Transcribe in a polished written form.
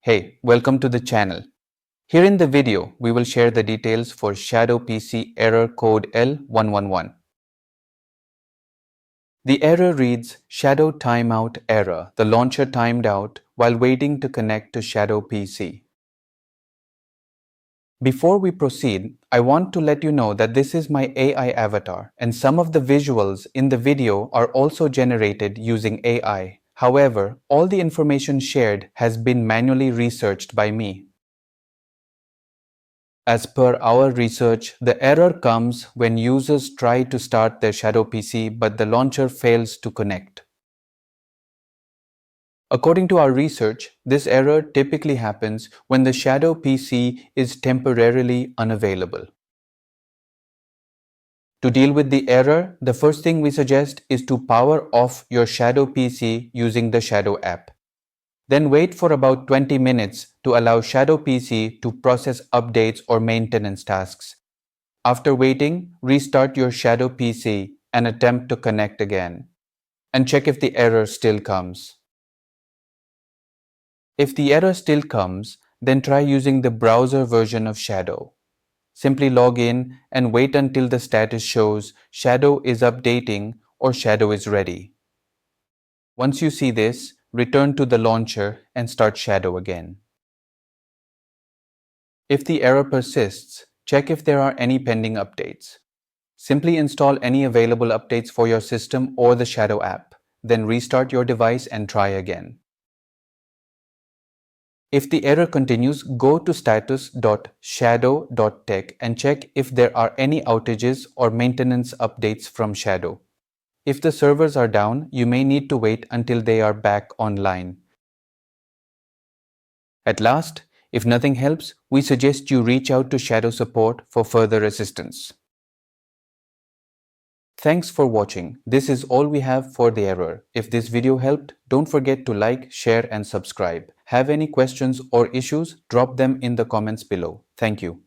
Hey, welcome to the channel. Here in the video, we will share the details for Shadow PC error code L-111. The error reads Shadow timeout error. The launcher timed out while waiting to connect to Shadow PC. Before we proceed, I want to let you know that this is my AI avatar and some of the visuals in the video are also generated using AI. However, all the information shared has been manually researched by me. As per our research, the error comes when users try to start their Shadow PC but the launcher fails to connect. According to our research, this error typically happens when the Shadow PC is temporarily unavailable. To deal with the error, the first thing we suggest is to power off your Shadow PC using the Shadow app. Then wait for about 20 minutes to allow Shadow PC to process updates or maintenance tasks. After waiting, restart your Shadow PC and attempt to connect again. And check if the error still comes. If the error still comes, then try using the browser version of Shadow. Simply log in and wait until the status shows Shadow is updating or Shadow is ready. Once you see this, return to the launcher and start Shadow again. If the error persists, check if there are any pending updates. Simply install any available updates for your system or the Shadow app. Then restart your device and try again. If the error continues, go to status.shadow.tech and check if there are any outages or maintenance updates from Shadow. If the servers are down, you may need to wait until they are back online. At last, if nothing helps, we suggest you reach out to Shadow support for further assistance. Thanks for watching. This is all we have for the error. If this video helped, don't forget to like, share and subscribe. Have any questions or issues? Drop them in the comments below. Thank you.